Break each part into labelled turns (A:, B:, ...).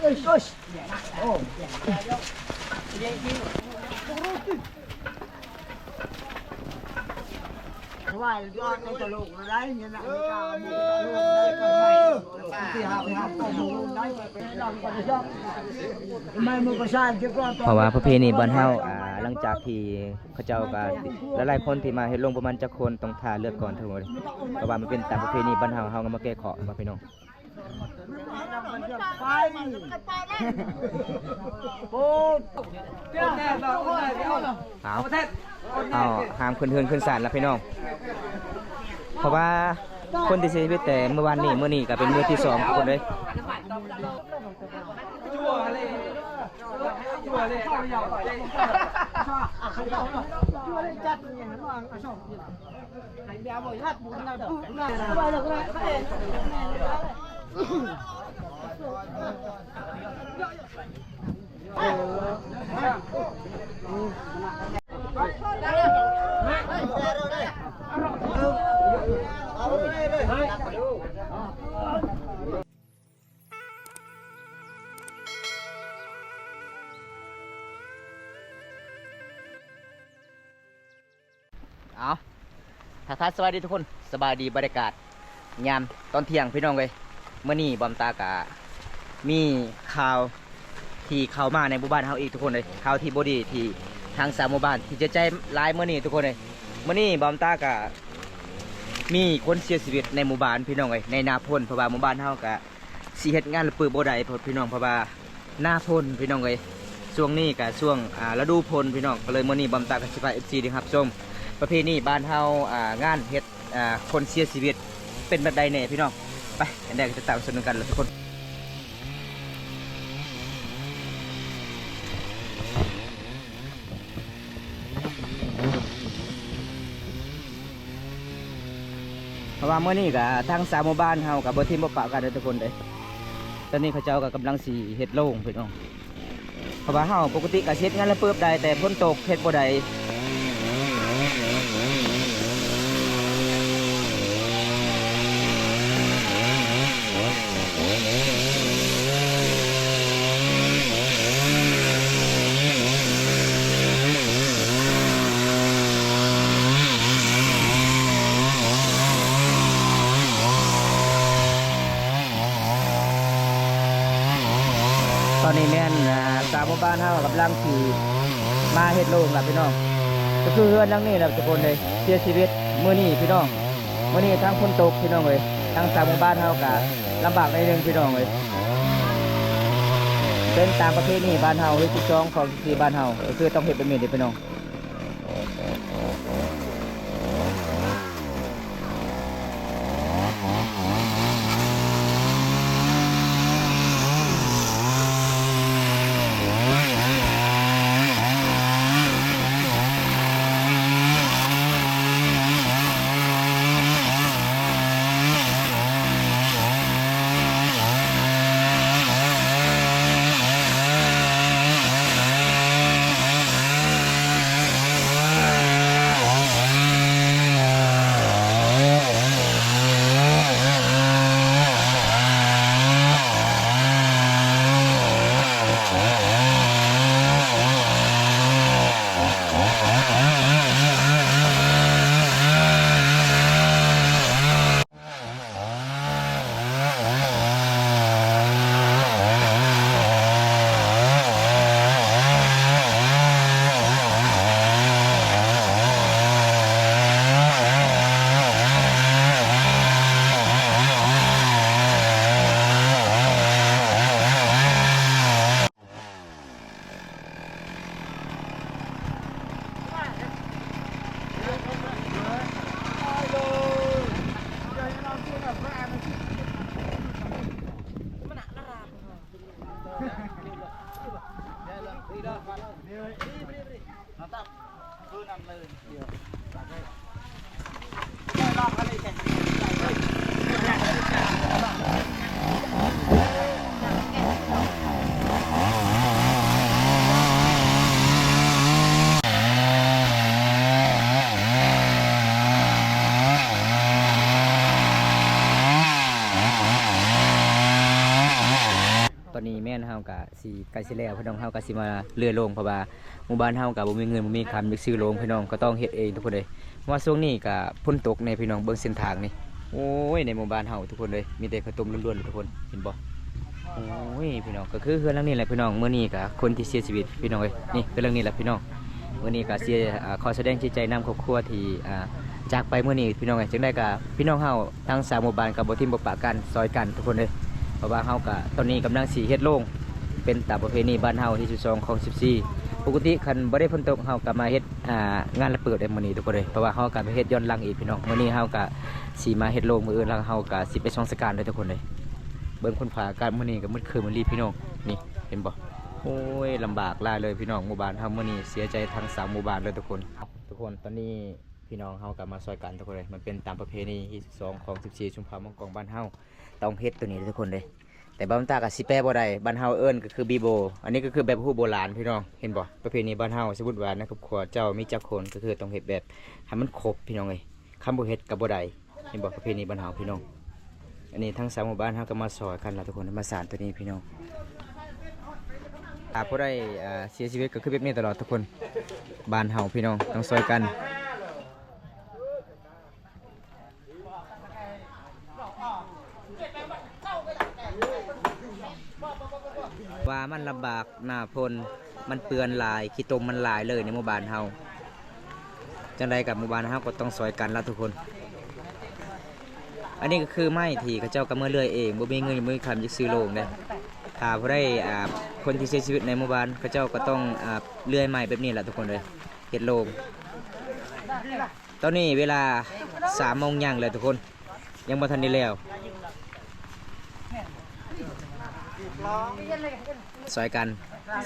A: ว่าย้อนในตลกได้เนี่ยนะ
B: เพราะว่าประเพณีบ้านเฮาหลังจากที่เขาเจ้าก็หลายๆคนที่มาเฮ็ดลงประมาณจักคนต้องท่าเลือกก่อนทั้งหมดเพราะว่ามันเป็นตามประเพณีบ้านเฮาก็มาแก้เคราะห์มาพี่น้องเอาห้ามขึ้นเฮือนขึ้นศาลแล้วพี่น้องเพราะว่าคนที่เสียชีวิตแต่เมื่อวานนี้มื้อนี้ก็เป็นมื้อที่2ทุกคนเลยเอาทักทายสวัสดีทุกคนสบายดีบรรยากาศยามตอนเที่ยงพี่น้องเลยเมื่อนี้บอมตากะมีข่าวที่เข้ามาในหมู่บ้านเฮาอีกทุกคนเลยข่าวที่บดีที่ทางสามหมู่บ้านที่จะใจร้ายเมื่อนี้ทุกคนเลยเมื่อนี้บอมตากะมีคนเสียชีวิตในหมู่บ้านพี่น้องเลยในนาพลเพราะว่าหมู่บ้านเฮากะสิเฮ็ดงานปื้อบ่ได้พี่น้องเพราะว่าหน้าพลพี่น้องเลยช่วงนี้กะช่วงฤดูพลพี่น้องก็เลยเมื่อนี้บอมตากะสิพา FC ดีครับชมประเพณีบ้านเฮางานเฮ็ดคนเสียชีวิตเป็นแบบใดแน่พี่น้องไปอันใดก็จะตามสนุกกันเลยทุกคนเพราะว่าเมื่อนี้กับทางสามหมู่บ้านเฮากับบ่ทีมบ่ปะกันเลยทุกคนเลยตอนนี้เขาเจ้าก็กำลังสีเฮ็ดโล่งพี่น้องเพราะว่าเฮาปกติก็เฮ็ดงานละเปิบได้แต่ฝนตกเฮ็ดบ่ได้ตอนนี้แม่นสามหมู่บ้านเฮากำลังขี่มาเฮ็ดโล่งครับพี่น้องก็คือเฮือนหลังนี้แหละทุกคนเลยเสียชีวิตมื้อนี้พี่น้องมื้อนี้ทั้งฝนตกพี่น้องเลยทั้งสามหมู่บ้านเฮาก็ลำบากในเรื่องพี่น้องเลยเป็นตามประเพณีบ้านเฮาหรือ12ของที่บ้านเฮาคือต้องเฮ็ดแบบนี้เด้อพี่น้อง อนนี้แม่นเฮากะสิใกล้สิแล้วพี่น้องเฮากะสิมาเลื่อยโรงเพราะว่าหมู่บ้านเฮากะบ่มีเงินบ่มีคำอยากซื้อโรงพี่น้องก็ต้องเฮ็ดเองทุกคนเลยเพราะว่าช่วงนี้กะฝนตกในพี่น้องเบิ่งเส้นทางนี่โอ้ยในหมู่บ้านเฮาทุกคนเลยมีแต่ข้าวต้มล้วนๆเลยทุกคนเห็นบ่โอ้ยพี่น้องก็คือเฮือนหลังนี้แหละพี่น้องมื้อนี้กะคนที่เสียชีวิตพี่น้องเอ้ยนี่คือเรื่องนี้แหละพี่น้องมื้อนี้กะเสียขอแสดงจิตใจนำครอบครัวที่จากไปมื้อนี้พี่น้องเอ้ยจังได้กะพี่น้องเฮาทั้ง3หมู่บ้านก็บ่ทิ่มบ่ปะกันซอยกันทุกคนเลยเพราะว่าเฮากะตอนนี้กำลังสิเฮ็ดโรงเป็นตามประเพณีบ้านเฮาที่12ของ14ปกติคันบ่ได้ฝนตกเฮาก็มาเฮ็ดงานระเบิดในมื้อนี้ทุกคนเลยเพราะว่าเฮาก็ไปเฮ็ดย้อนหลังอีกพี่น้องมื้อนี้เฮาก็สิมาเฮ็ดโรงมื้ออื่นแล้วเฮาก็สิไปส่องสการเลยทุกคนเลยเบิ่งคนผ่าอากาศมื้อนี้ก็มืดครึ้มมื้อนี้พี่น้องนี่เห็นบ่โอ้ยลำบากหลายเลยพี่น้องหมู่บ้านเฮามื้อนี้เสียใจทั้ง3หมู่บ้านเลยทุกคนตอนนี้พี่น้องเฮาก็มาซอยกันทุกคนเลยมันเป็นตามประเพณีที่12ของ14ชุมพรมังกรบ้านเฮาต้องเฮ็ดตัวนี้ทุกคนเลยแต่บ้านตากับสิแปรบ่ได้บ้านเฮาเอิ้นก็คือบีโบอันนี้ก็คือแบบฮู้โบราณพี่น้องเห็นบ่ประเพณีบ้านเฮาสมมุติว่าในครอบครัวเจ้ามีจักคนก็คือต้องเฮ็ดแบบให้มันครบพี่น้องเอ้ยคำบ่เฮ็ดก็บ่ได้เห็นบ่ประเพณีบ้านเฮาพี่น้องอันนี้ทั้ง3หมู่บ้านเฮาก็มาซอยกันล่ะทุกคนมาสานตัวนี้พี่น้องผู้ใดเสียชีวิตก็คือแบบนี้ตลอดทุกคนบ้านเฮาพี่น้องต้องซอยกันว่ามันลำบากหน้าพลมันเปื้อนลายขี้ตมมันลายเลยในหมู่บ้านเฮาจังใดกับหมู่บ้านเฮาก็ต้องซอยกันแล้วทุกคนอันนี้ก็คือไม้ที่เขาเจ้าก็เมื่อเลื่อยเองบ่มีเงินบ่มีคำจะซื้อโรงเด้ถ้าผู้ใดคนที่เสียชีวิตในหมู่บ้านเขาเจ้าก็ต้องเลื่อยไม้แบบนี้แหละทุกคนเลยเฮ็ดโรงตอนนี้เวลา3 โมงยังเลยทุกคนยังบ่ทันได้แล้วซอยกัน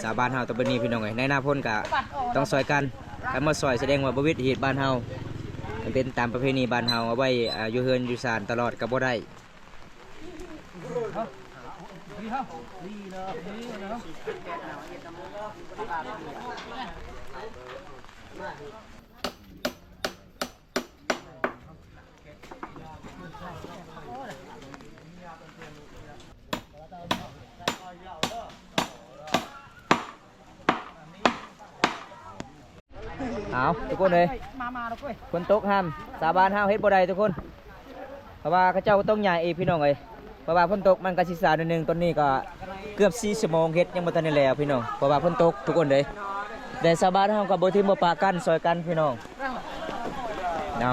B: สาบานเฮาต้องเป็นนี่พี่น้องไงในหน้าพ้นกะต้องซอยกันถ้ามาซอยแสดงว่าบวิตเหตุบ้านเฮามันเป็นตามประเพณีบ้านเฮาเอาไว้อยู่เฮือนอยู่ศาลตลอดกับบ่ได้เอาทุกคนเลยคนตกห้ามสาบานห้ามเฮ็ดบ่ได้ทุกคนเพราะว่าเขาเจ้าต้องย้ายเองพี่น้องเลยเพราะว่าฝนตกมันก็สิสาหนึ่งตอนนี้ก็เกือบ4 ชั่วโมงเฮ็ดยังบ่ทันได้แล้วพี่น้องเพราะว่าฝนตกทุกคนเลยแต่สาบานห้ามกับบ่ทิ่มบ่ปะกันซอยกันพี่น้องเอา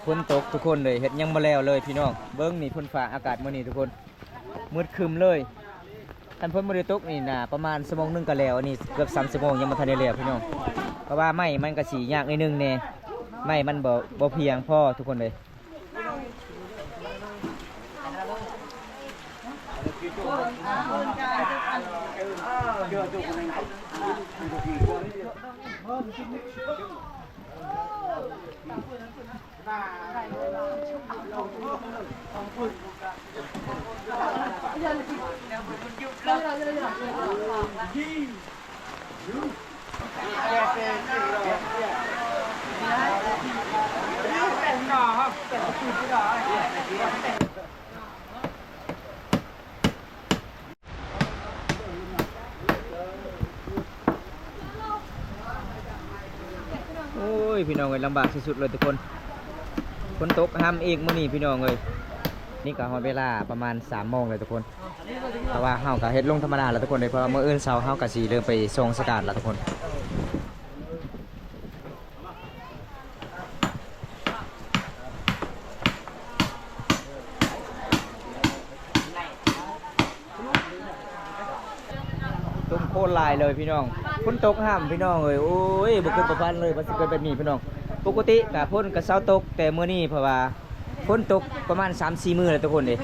B: ฝนตกทุกคนเลยเฮ็ดยังมาแล้วเลยพี่น้องเบิ้งนี่ฝนฟ้าอากาศมื้อนี้ทุกคนมืดครึมเลยคันฝนบ่ได้ตกนี่น่ะประมาณ1 ชั่วโมงก็แล้วอันนี้เกือบ3 ชั่วโมงยังบ่ทันได้แล้วพี่น้องเพราะว่าไม้มันก็สิยากนิดนึงแน่ไม้มันบ่เพียงพอทุกคนเลยโอ้ยพี่น้องเลยลำบากที่สุดเลยทุกคนฝนตกห้ามอีกมื้อนี้พี่น้องเลยนี่ก็ฮอดเวลาประมาณ3 โมงเลยทุกคนเพราะว่าเฮาก็เฮ็ดลงธรรมดาแล้วทุกคนเลยเพราะว่ามื้ออื่นเช้าเฮาก็สิเริ่มไปส่งสการแล้วทุกคนตุ้มโคตรลายเลยพี่น้องฝนตกห้ามพี่น้องเลยโอ้ยบ่เกิดประพันธ์เลยบ่สิเกิดแบบนี้พี่น้องปกติก็ฝนก็เช้าตกแต่มื้อนี้เพราะว่าฝนตกประมาณ 3-4 มื้อแล้วทุกคนเด้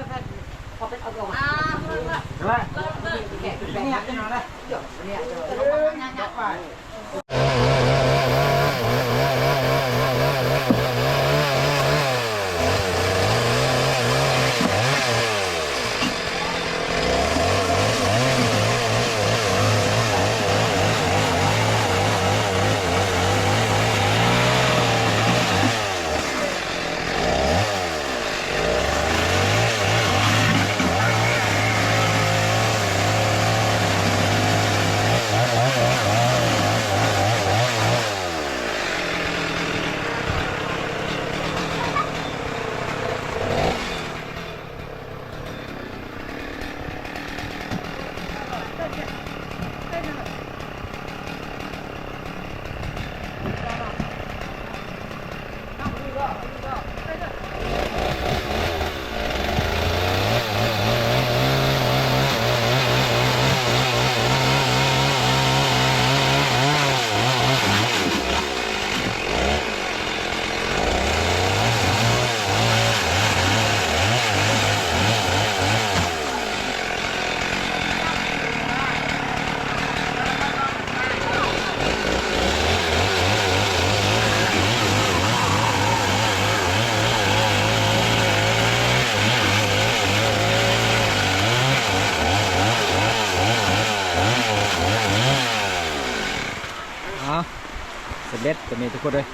B: ำเร็จก็มีทุกคนเลย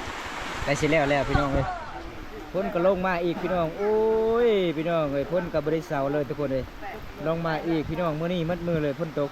B: ได้สิแล้วพี่น้องเลยพ้นก็ลงมาอีกพี่น้องโอ้ยพี่น้องเลยพ้นกับบริษัทเลยทุกคนเลยลงมาอีกพี่น้องมื้อนี้มัดมือเลยพ้นตก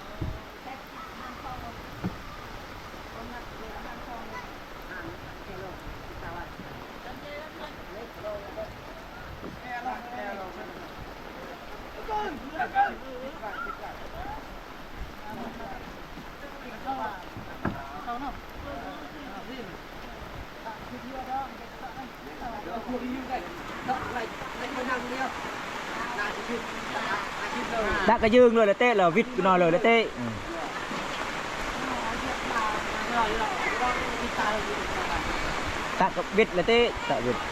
B: ดักกระยืงเลยละเต้เราวิทย์นอนเลยละเต้ตักกับวิทย์ละเต้ตักวิทย์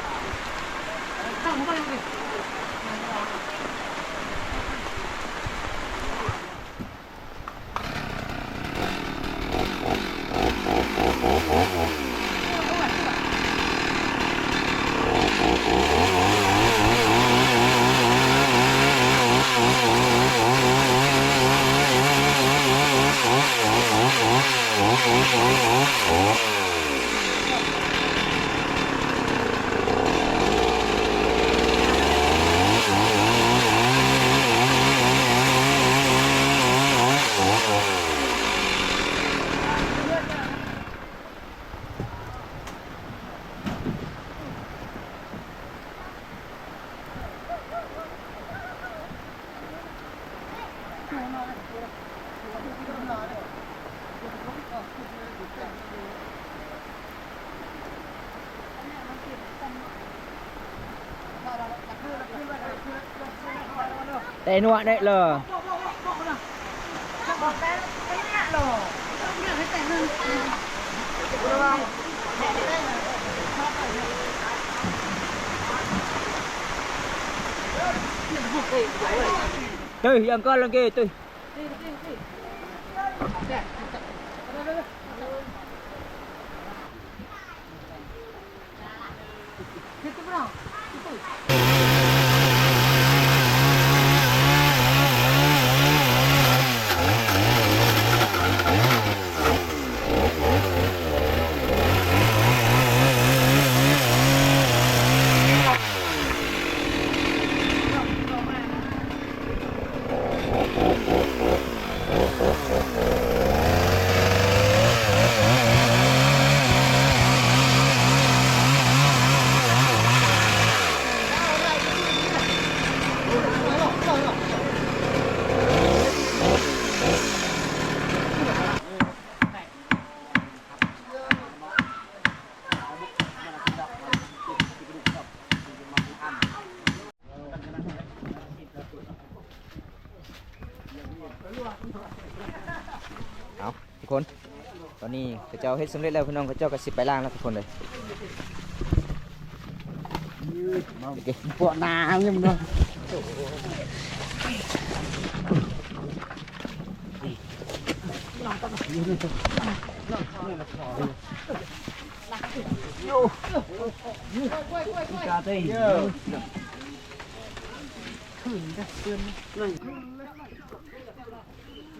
B: ได้นัวได้เลย Tôi ăn con lần kia tôi.เอาทุกคนตอนนี้พระเจ้าเฮ็ดสำเร็จแล้วพี่น้องพระเจ้าก็สิไปล่างแล้วทุกคนเลย
A: ปวดหนาเนี่ยมึงเนาะ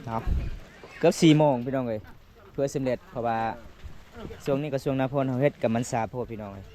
B: ครับเกือบ4 โมงพี่น้องเลยเพื่อสำเร็จเพราะว่าช่วงนี้ก็ช่วงหน้าฝนเขาเฮ็ดกับมันซาโพดพี่น้องเลย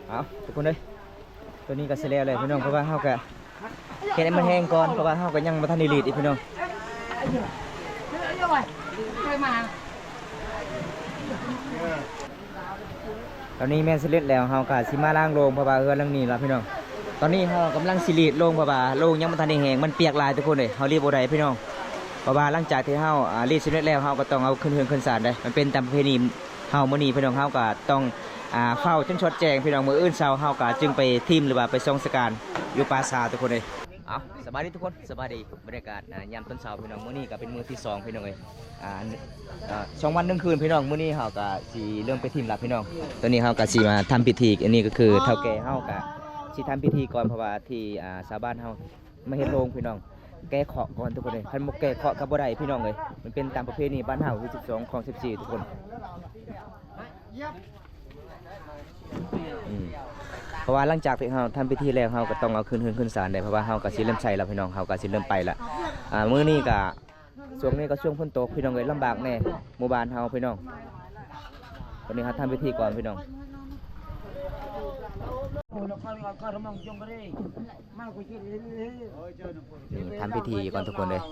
B: เอาทุกคนเลยตัวนี้ก็เสร็จแล้วเลยพี่น้องเพราะว่าเฮาก็แค่ให้มันแห้งก่อนเพราะว่าเฮาก็ยังบ่ทันได้รีดอีกพี่น้องตอนนี้แม่นเสร็จแล้วเฮาก็สิมาล้างโรงเพราะว่าเฮือนหลังนี้ล่ะพี่น้องตอนนี้เฮากำลังสิรีดโรงเพราะว่าโรงยังบ่ทันได้แห้งมันเปียกหลายทุกคนเลยเฮารีบบ่ได้พี่น้องเพราะว่าหลังจากที่เฮารีดเสร็จแล้วเฮาก็ต้องเอาขึ้นเฮือนขึ้นศาลได้มันเป็นตามประเพณีเฮามื้อนี้พี่น้องเฮาก็ต้องเฝ้าจนชดแจงพี่น้องมื้ออื่นเช้าเฮาก็จึงไปทีมหรือว่าไปส่งสการอยู่ปราสาททุกคนเลยเอาสบายดีทุกคนสบายดีบรรยากาศยามต้นเช้าพี่น้องมื้อนี้ก็เป็นมื้อที่2พี่น้องเอ้ย2 วัน 1 คืนพี่น้องมื้อนี้เฮาก็สิเริ่มไปทีมละพี่น้องตอนนี้เฮาก็สิมาทำพิธีอันนี้ก็คือเฒ่าแก่เฮาก็สิทำพิธีก่อนเพราะว่าที่ชาวบ้านเฮามาเฮ็ดโรงพี่น้องแก้เคราะห์ก่อนทุกคนเลยคันบ่แก้เคราะห์ก็บ่ได้พี่น้องเอ้ยมันเป็นตามประเพณีบ้านเฮาที่12ของ14ทุกคนเพราะว่าหลังจากที่เราทำพิธีแล้วเราก็ต้องเอาขึ้นศาลได้เพราะว่าเราก็สิเริ่มใช้แล้วพี่น้องเราก็สิเริ่มไปละมื้อนี้ก็ช่วงนี้ก็ช่วงฝนตกพี่น้องเลยลำบากแน่หมู่บ้านเราพี่น้องวันนี้เราทำพิธีก่อนพี่น้องทำพิธีก่อนทุกคนเลย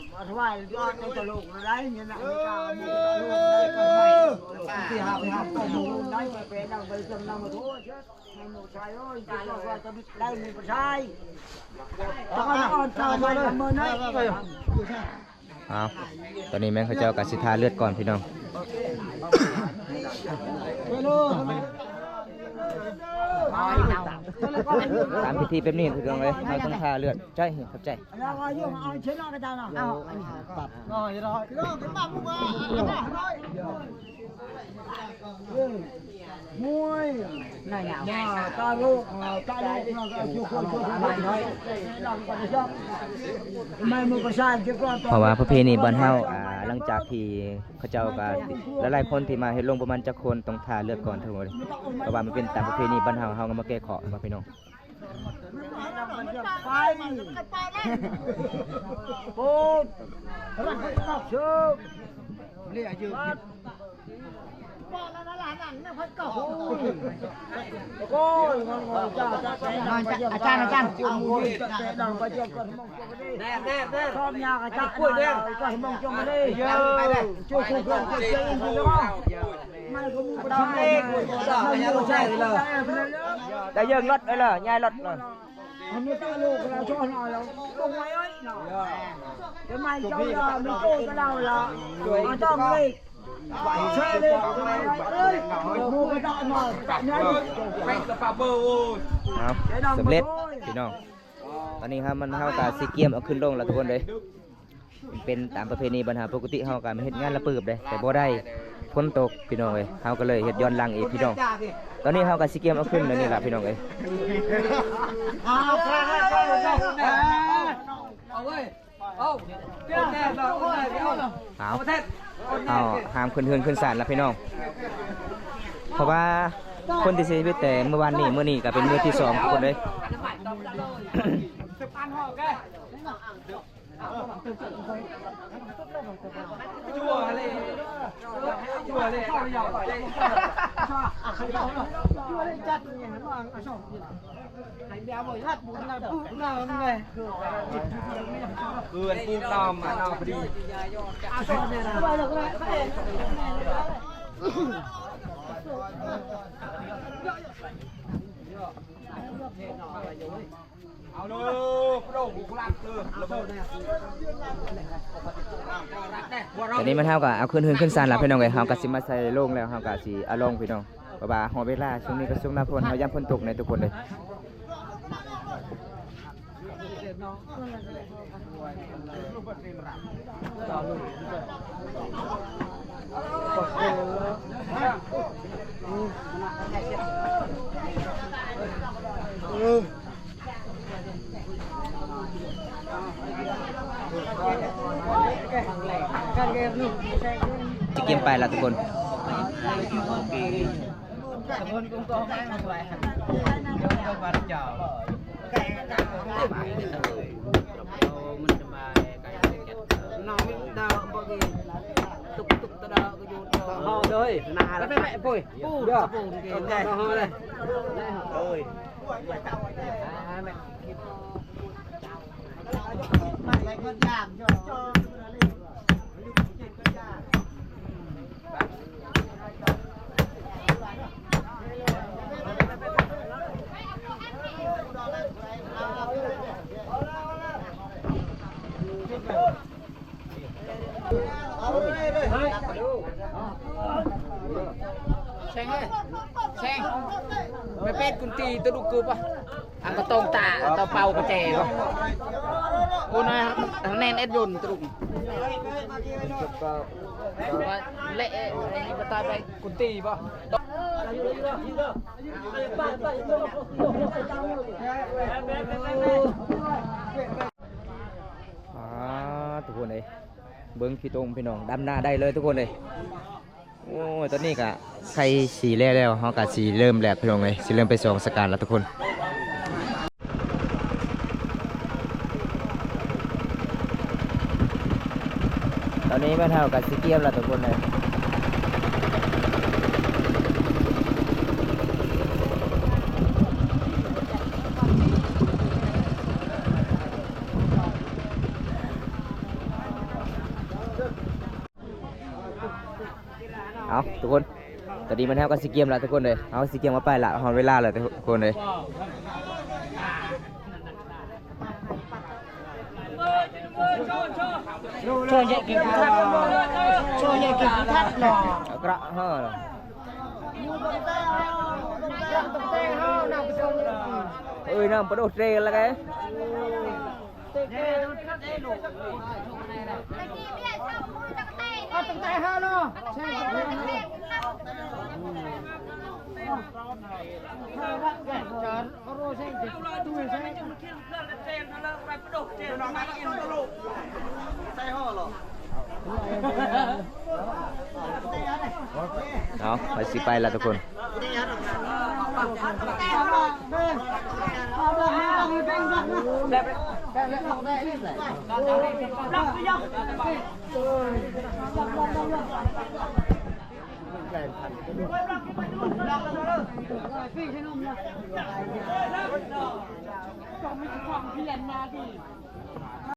B: ตอนนี้แม่เขาเจ้ากับสิทาเลือดก่อนพี่น้องตามพิธีเป็นนี่ถูกต้องเลยเราต้องทาเลือดใช่ครับใจ
A: มวยน่าหนาวตาลูกตาลูกเราก็ช่วยคนช่วยคนน้อยไม่มือประชาชน
B: เพราะว่าประเพณีบ้านเฮาหลังจากที่เขาเจ้าก็หลายๆคนที่มาเฮ็ดลงประมาณจักคนต้องทาเลือดก่อนทั้งหมดเพราะว่ามันเป็นตามประเพณีบ้านเฮาเฮาก็มาแก้เคราะห์มาพี่น้อง
A: โอ้รักก็เชื่อเรียกยืมอาจารย์ชอบยากอาจารย์กล้วยแดงก็ให้มองจงมาเลยช่วยคู่กันช่วยเองดีแล้วไม่ก็มูกระดิ่งไม่ใช่เลย
B: ได้ยิงรถเลยเหรอยายรถเลย
A: อันนี้ตาลูกเราชอบเราลงไว้เนาะเดี๋ยวไม่เจ้าเราไม่โก้ก็เราละต้องเลยใช่เลยมูกระดิ่งมาเนี่ยไม่กระเป๋าเบอร์โอ้
B: สำเร็จพี่น้องตอนนี้ครับมันเฮากับซีเกียมเอาขึ้นลงแล้วทุกคนเลยเป็นตามประเพณีบรรหาปกติเฮากับเฮ็ดงานระปืบเลยแต่บ่ได้ฝนตกพี่น้องเลยเฮาก็เลยเฮ็ดย้อนหลังอีกพี่น้องตอนนี้เฮากับซีเกียมเอาขึ้นแล้วนี่ล่ะพี่น้องเลยเอาห้ามขึ้นเฮือนขึ้นศาลแล้วพี่น้องเพราะว่าคนที่เสียชีวิตแต่เมื่อวานนี้มื้อนี้ก็เป็นมื้อที่2ทุกคนเลยคือปูตอมอ่ะน้องพอดีเอาเลยโปร่งกุหลาบเลยตอนนี้มันเท่ากับเอาขึ้นซานแล้วพี่น้องเลยเฮากับสิมาใส่โล่งแล้วเฮากับสิเอาลงพี่น้องเพราะว่าหอเวลาช่วงนี้ก็ช่วงหน้าฝนเฮาย่ำฝนตกในทุกคนเลยจะเกี่ยมไปละทุกคน Sebelum kau main masuk air. Kau baru jauh. Rồi, nà mẹ phôi. Được. Ok. Rồi. Rồi.
A: Mày con giảm cho
B: Sen ơi. Sen. Mày pet kunti tu duku pa. Ang katong ta atau pau ka che pa. Una nen et yun tu duku. Lệ người ta bay kunti pa.ทุกคนเลยเบิ้งพี่ตรงพี่น้องดำหน้าได้เลยทุกคนเลยโอ้ยตอนนี้กะใครสีแล้วเขากะสีเริ่มแล้วพี่น้องเลยสีเริ่มไปส่องสการแล้วทุกคนตอนนี้แม่เท่ากับสีเกียมแล้วทุกคนเลยเอาทุกคนตอนนี้มันเท่ากับสีเกียมแล้วทุกคนเลยเอาสีเกียมมาไปละหอนเวลาเลยทุกคนเลย
A: cho nhẹ cái thắt cho nhẹ cái thắt lò
B: กระเฮ้อเอ้ยน้ำปลาโดดเรลละแก
A: ตั้งแต่ห้าเนาะใช่
B: เอาไปสิไปละทุกคน